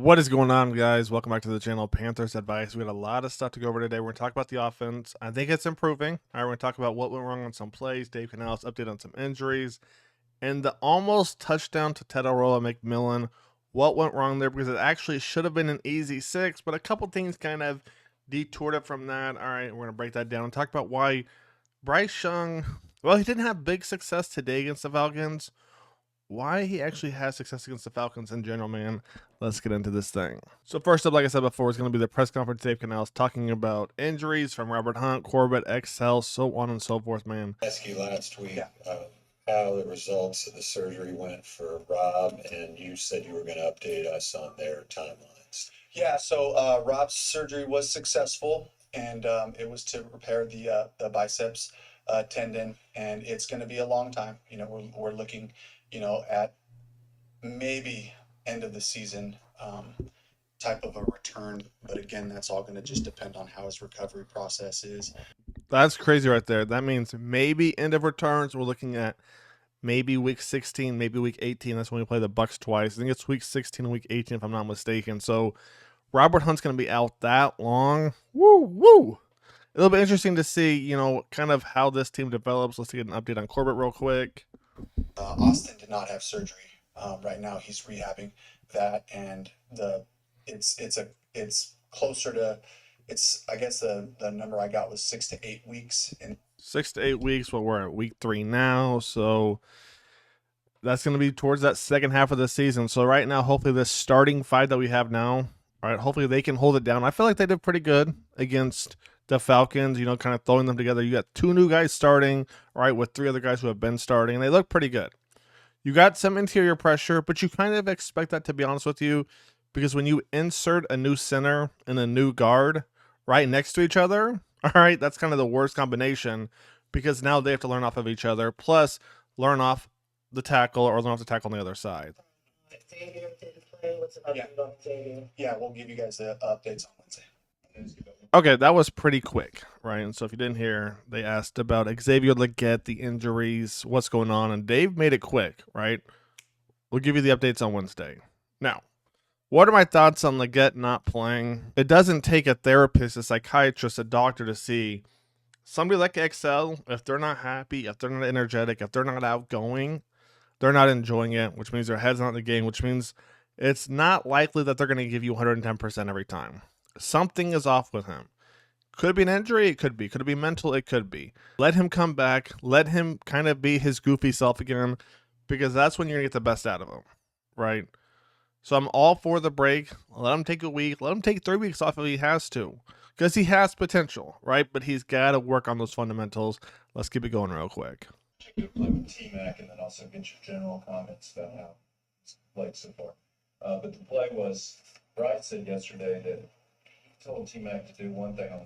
What is going on, guys? Welcome back to the channel, Panthers Advice. We got a lot of stuff to go over today. We're going to talk about the offense. I think it's improving. All right, we're going to talk about what went wrong on some plays. Dave Canales update on some injuries. And the almost touchdown to Tetairoa McMillan. What went wrong there? Because it actually should have been an easy 6, but a couple things kind of detoured it from that. All right, we're going to break that down and talk about why Bryce Young, well, he didn't have big success today against the Falcons. Why he actually has success against the Falcons in general, man. Let's get into this thing. So first up, like I said before, it's going to be the press conference. Dave Canales talking about injuries from Robert Hunt, Corbett, XL, so on and so forth, man. Asked you last week how the results of the surgery went for Rob, and you said you were going to update us on their timelines. Yeah, so Rob's surgery was successful, and it was to repair the biceps tendon, and it's going to be a long time. You know, we're looking, at maybe end of the season type of a return, but again, that's all going to just depend on how his recovery process is. That's crazy right there. That means maybe end of returns. We're looking at maybe week 16, maybe week 18. That's when we play the Bucks twice. I think it's week 16 and week 18, if I'm not mistaken. So Robert Hunt's going to be out that long. Woo! It'll be interesting to see, kind of how this team develops. Let's get an update on Corbett real quick. Austin did not have surgery. Right now, he's rehabbing that, and it's closer to. I guess the number I got was 6 to 8 weeks. And 6 to 8 weeks. Well, we're at week 3 now, so that's going to be towards that second half of the season. So right now, hopefully this starting 5 that we have now, all right, hopefully they can hold it down. I feel like they did pretty good against the Falcons, kind of throwing them together. You got 2 new guys starting, right, with 3 other guys who have been starting, and they look pretty good. You got some interior pressure, but you kind of expect that, to be honest with you, because when you insert a new center and a new guard right next to each other, all right, that's kind of the worst combination, because now they have to learn off of each other, plus learn off the tackle or learn off the tackle on the other side. Xavier didn't play. What's an update on Xavier? Yeah, we'll give you guys the updates on Wednesday. Okay, that was pretty quick, right? And so if you didn't hear, they asked about Xavier Leggett, the injuries, what's going on, and Dave made it quick, right? We'll give you the updates on Wednesday. Now, what are my thoughts on Leggett not playing? It doesn't take a therapist, a psychiatrist, a doctor to see somebody like XL, if they're not happy, if they're not energetic, if they're not outgoing, they're not enjoying it, which means their head's not in the game, which means it's not likely that they're going to give you 110% every time. Something is off with him. Could be an injury, it could be. Could it be mental? It could be. Let him come back. Let him kind of be his goofy self again, because that's when you're going to get the best out of him, right? So I'm all for the break. Let him take a week. Let him take 3 weeks off if he has to, because he has potential, right? But he's got to work on those fundamentals. Let's keep it going real quick. Play with T-Mac, and then also get your general comments about how it's played so far. But the play was, Bryce said yesterday that he told T-Mac to do one thing on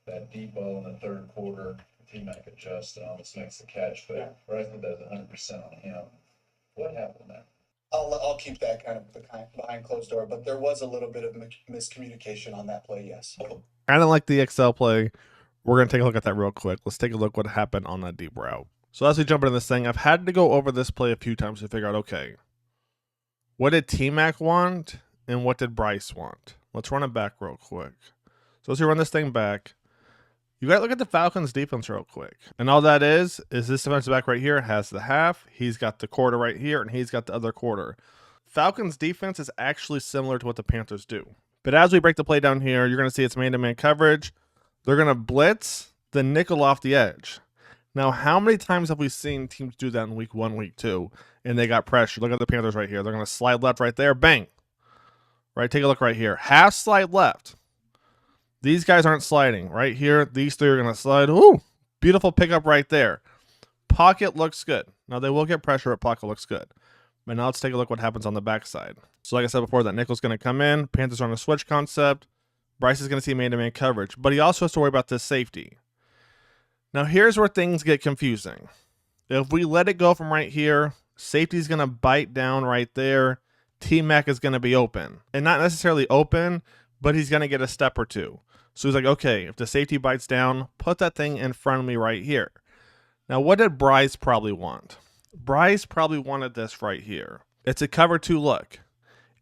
that deep ball in the third quarter. T-Mac adjusts and almost makes the catch, but Bryce said that was 100% on him. What happened there? I'll keep that kind of behind closed door, but there was a little bit of miscommunication on that play, yes. I don't like the XL play. We're going to take a look at that real quick. Let's take a look what happened on that deep route. So as we jump into this thing, I've had to go over this play a few times to figure out, okay, what did T-Mac want and what did Bryce want? Let's run it back real quick. So as we run this thing back, you got to look at the Falcons defense real quick. And all that is this defensive back right here has the half. He's got the quarter right here, and he's got the other quarter. Falcons defense is actually similar to what the Panthers do. But as we break the play down here, you're going to see it's man-to-man coverage. They're going to blitz the nickel off the edge. Now, how many times have we seen teams do that in week 1, week 2, and they got pressure? Look at the Panthers right here. They're going to slide left right there. Bang. Right, take a look right here. Half slide left. These guys aren't sliding. Right here, these 3 are going to slide. Ooh, beautiful pickup right there. Pocket looks good. Now, they will get pressure, but pocket looks good. But now let's take a look what happens on the backside. So like I said before, that nickel's going to come in. Panthers are on a switch concept. Bryce is going to see man-to-man coverage, but he also has to worry about this safety. Now, here's where things get confusing. If we let it go from right here, safety's going to bite down right there. T-Mac is going to be open. And not necessarily open, but he's going to get a step or two. So he's like, okay, if the safety bites down, put that thing in front of me right here. Now, what did Bryce probably want? Bryce probably wanted this right here. It's a cover 2 look.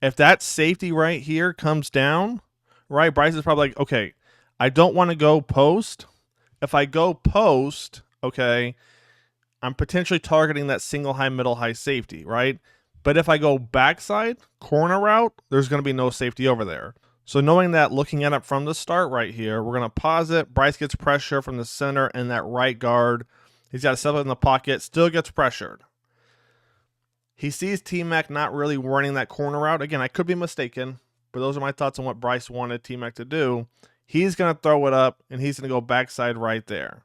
If that safety right here comes down, right, Bryce is probably like, okay, I don't want to go post. If I go post, okay, I'm potentially targeting that single high, middle high safety, right? But if I go backside, corner route, there's going to be no safety over there. So knowing that, looking at it from the start right here, we're going to pause it. Bryce gets pressure from the center and that right guard. He's got to settle in the pocket, still gets pressured. He sees T-Mac not really running that corner route. Again, I could be mistaken, but those are my thoughts on what Bryce wanted T-Mac to do. He's going to throw it up, and he's going to go backside right there.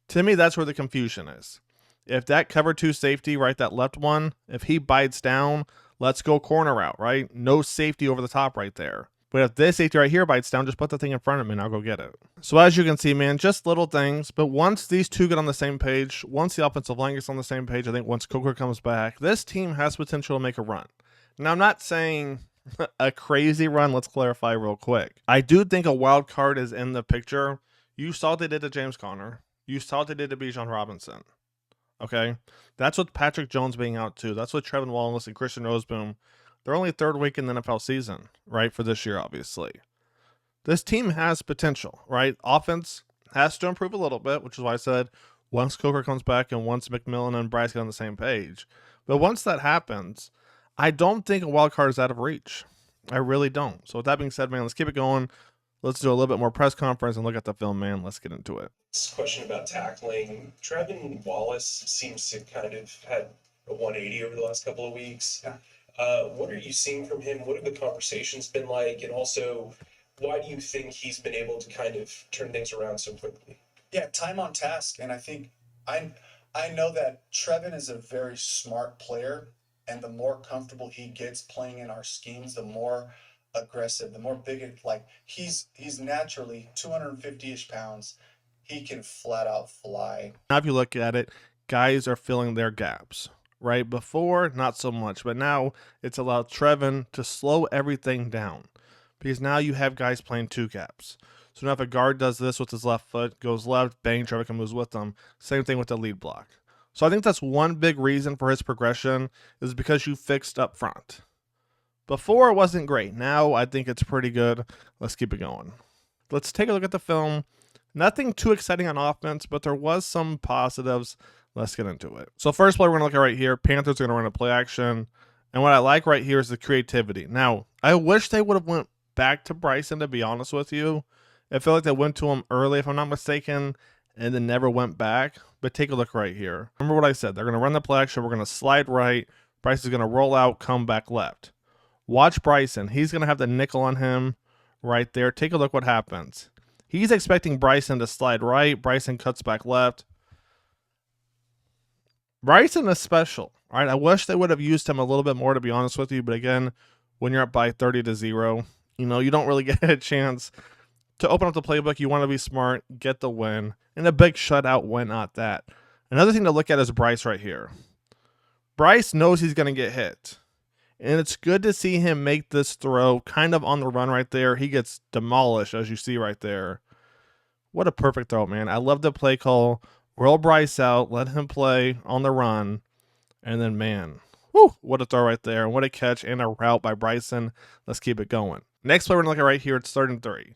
To me, that's where the confusion is. If that cover 2 safety, right, that left one, if he bites down, let's go corner route, right? No safety over the top right there. But if this safety right here bites down, just put the thing in front of me and I'll go get it. So as you can see, man, just little things. But once these two get on the same page, once the offensive line gets on the same page, I think once Coker comes back, this team has potential to make a run. Now, I'm not saying a crazy run. Let's clarify real quick. I do think a wild card is in the picture. You saw what they did to James Conner. You saw what they did to Bijan Robinson. Okay? That's with Patrick Jones being out too. That's with Trevin Wallace and Christian Roseboom. They're only 3rd week in the NFL season, right, for this year, obviously. This team has potential, right? Offense has to improve a little bit, which is why I said once Coker comes back and once McMillan and Bryce get on the same page. But once that happens, I don't think a wild card is out of reach. I really don't. So with that being said, man, let's keep it going. Let's do a little bit more press conference and look at the film, man. Let's get into it. This question about tackling. Trevin Wallace seems to kind of had a 180 over the last couple of weeks. Yeah. What are you seeing from him? What have the conversations been like? And also, why do you think he's been able to kind of turn things around so quickly? Yeah, time on task. And I think I know that Trevin is a very smart player. And the more comfortable he gets playing in our schemes, the more aggressive, the more big, like he's naturally 250-ish pounds. He can flat out fly. Now, if you look at it, guys are filling their gaps. Right before, not so much, but now it's allowed Trevin to slow everything down because now you have guys playing 2 gaps. So now if a guard does this with his left foot, goes left, bang, Trevin can move with them. Same thing with the lead block. So I think that's one big reason for his progression is because you fixed up front. Before it wasn't great. Now I think it's pretty good. Let's keep it going. Let's take a look at the film. Nothing too exciting on offense, but there was some positives. Let's get into it. So first play we're going to look at right here, Panthers are going to run a play action. And what I like right here is the creativity. Now, I wish they would have went back to Bryson, to be honest with you. I feel like they went to him early, if I'm not mistaken, and then never went back. But take a look right here. Remember what I said. They're going to run the play action. We're going to slide right. Bryce is going to roll out, come back left. Watch Bryson. He's going to have the nickel on him right there. Take a look what happens. He's expecting Bryson to slide right. Bryson cuts back left. Bryson is special, right? I wish they would have used him a little bit more, to be honest with you. But again, when you're up by 30-0, you know, you don't really get a chance to open up the playbook. You want to be smart, get the win, and a big shutout win at that. Another thing to look at is Bryce right here. Bryce knows he's going to get hit, and it's good to see him make this throw kind of on the run right there. He gets demolished, as you see right there. What a perfect throw, man. I love the play call. Roll Bryce out, let him play on the run, and then, man, whoo, what a throw right there, and what a catch and a route by Bryson. Let's keep it going. Next play we're going to look at right here, it's 3rd and 3.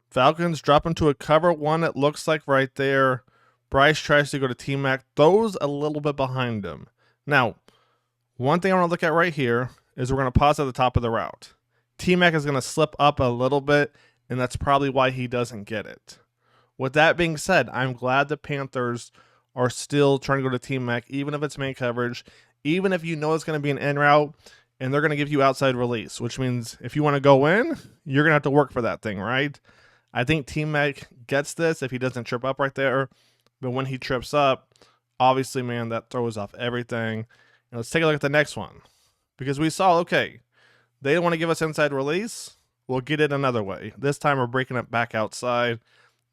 Falcons drop into a cover 1, it looks like right there. Bryce tries to go to T-Mac, throws a little bit behind him. Now, one thing I want to look at right here is we're going to pause at the top of the route. T-Mac is going to slip up a little bit, and that's probably why he doesn't get it. With that being said, I'm glad the Panthers are still trying to go to T-Mac, even if it's man coverage, even if you know it's going to be an in route, and they're going to give you outside release, which means if you want to go in, you're going to have to work for that thing, right? I think T-Mac gets this if he doesn't trip up right there, but when he trips up, obviously, man, that throws off everything. And let's take a look at the next one, because we saw, okay, they don't want to give us inside release. We'll get it another way. This time we're breaking it back outside.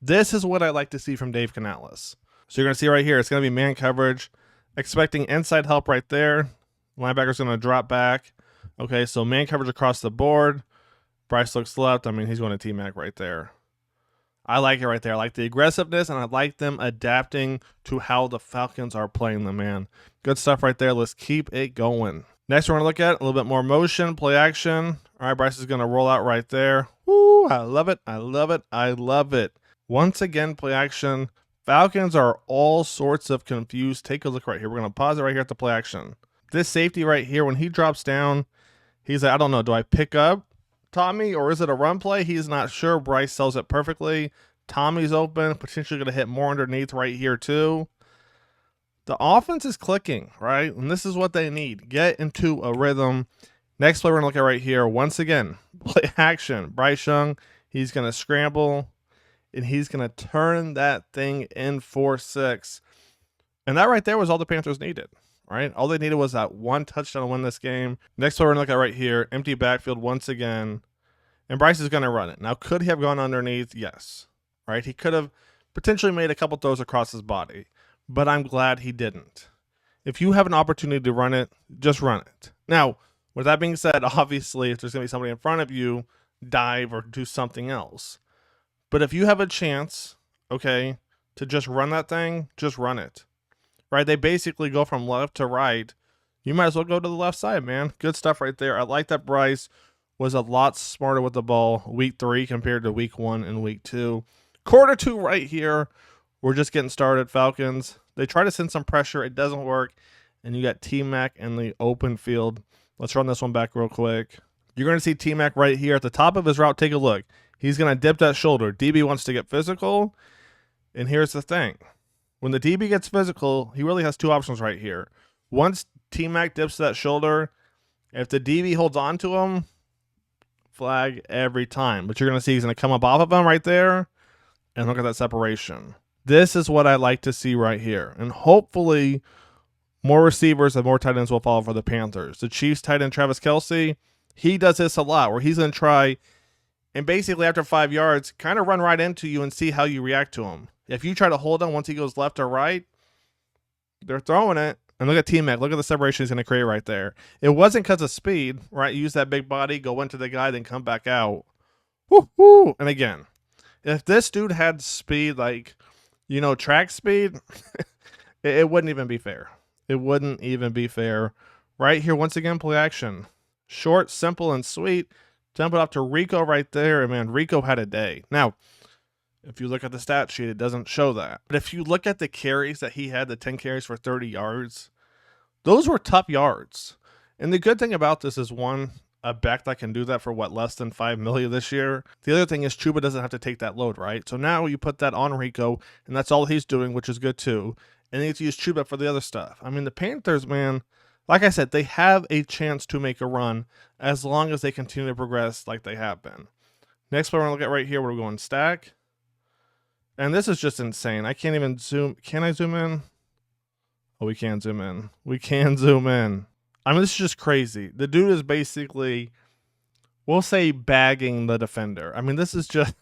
This is what I like to see from Dave Canales. So you're going to see right here, it's going to be man coverage, expecting inside help right there. Linebacker's going to drop back. Okay, so man coverage across the board. Bryce looks left. I mean, he's going to T-Mac right there. I like it right there. I like the aggressiveness, and I like them adapting to how the Falcons are playing them, man. Good stuff right there. Let's keep it going. Next, we're going to look at a little bit more motion, play action. All right, Bryce is going to roll out right there. Woo, I love it. I love it. I love it. Once again, play action. Falcons are all sorts of confused. Take a look right here. We're going to pause it right here at the play action. This safety right here, when he drops down, he's like, I don't know. Do I pick up Tommy or is it a run play? He's not sure. Bryce sells it perfectly. Tommy's open, potentially going to hit more underneath right here too. The offense is clicking, right? And this is what they need. Get into a rhythm. Next play we're going to look at right here. Once again, play action. Bryce Young, he's going to scramble, and he's going to turn that thing in 4-6. And that right there was all the Panthers needed, right? All they needed was that one touchdown to win this game. Next play we're going to look at right here. Empty backfield once again. And Bryce is going to run it. Now, could he have gone underneath? Yes, right? He could have potentially made a couple throws across his body. But I'm glad he didn't. If you have an opportunity to run it, just run it. Now, with that being said, obviously, if there's going to be somebody in front of you, dive or do something else. But if you have a chance, okay, to just run that thing, just run it. Right? They basically go from left to right. You might as well go to the left side, man. Good stuff right there. I like that Bryce was a lot smarter with the ball week 3 compared to week 1 and week 2. Quarter 2 right here. We're just getting started, Falcons. They try to send some pressure. It doesn't work. And you got T-Mac in the open field. Let's run this one back real quick. You're going to see T-Mac right here at the top of his route. Take a look. He's going to dip that shoulder. DB wants to get physical. And here's the thing. When the DB gets physical, he really has 2 options right here. Once T-Mac dips that shoulder, if the DB holds on to him, flag every time. But you're going to see he's going to come up off of him right there. And look at that separation. This is what I like to see right here. And hopefully more receivers and more tight ends will follow for the Panthers. The Chiefs tight end Travis Kelce, he does this a lot where he's going to try and basically after 5 yards kind of run right into you and see how you react to him. If you try to hold him once he goes left or right, they're throwing it. And look at T-Mac. Look at the separation he's going to create right there. It wasn't because of speed, right? Use that big body, go into the guy, then come back out. Woo-hoo! And again, if this dude had speed like, you know, track speed, it wouldn't even be fair. It wouldn't even be fair. Right here, once again, play action. Short, simple, and sweet. Dump it off to Rico right there. And man, Rico had a day. Now, if you look at the stat sheet, it doesn't show that. But if you look at the carries that he had, the 10 carries for 30 yards, those were tough yards. And the good thing about this is, one, a back that can do that for what, less than $5 million this year. The other thing is Chuba doesn't have to take that load, right? So now you put that on Rico, and that's all he's doing, which is good too. And they get to use Chuba for the other stuff. I mean, the Panthers, man, like I said, they have a chance to make a run as long as they continue to progress like they have been. Next play we're going to look at right here, we're going stack. And this is just insane. I can't even zoom. Can I zoom in? Oh, we can zoom in. We can zoom in. I mean, this is just crazy. The dude is basically, we'll say, bagging the defender. I mean, this is just,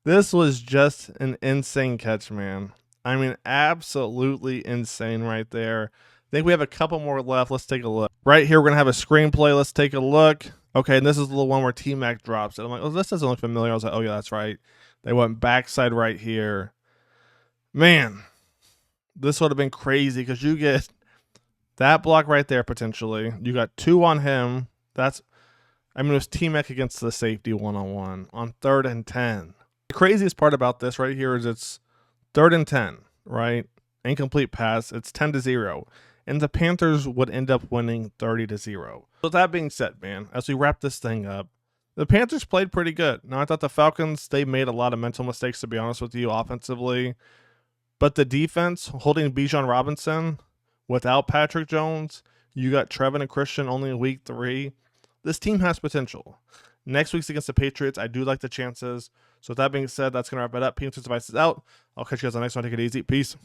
this was just an insane catch, man. I mean, absolutely insane right there. I think we have a couple more left. Let's take a look. Right here, we're going to have a screenplay. Let's take a look. Okay, and this is the one where T-Mac drops it. I'm like, oh, this doesn't look familiar. I was like, oh, yeah, that's right. They went backside right here. Man, this would have been crazy because you get that block right there potentially. You got 2 on him. That's, I mean, it was T-Mac against the safety one-on-one on 3rd and 10. The craziest part about this right here is it's 3rd and 10, right? Incomplete pass. It's 10-0. And the Panthers would end up winning 30-0. So with that being said, man, as we wrap this thing up, the Panthers played pretty good. Now, I thought the Falcons, they made a lot of mental mistakes, to be honest with you, offensively. But the defense, holding Bijan Robinson without Patrick Jones, you got Trevin and Christian only in week 3. This team has potential. Next week's against the Patriots. I do like the chances. So with that being said, that's going to wrap it up. Panthers Devices out. I'll catch you guys on the next one. Take it easy. Peace.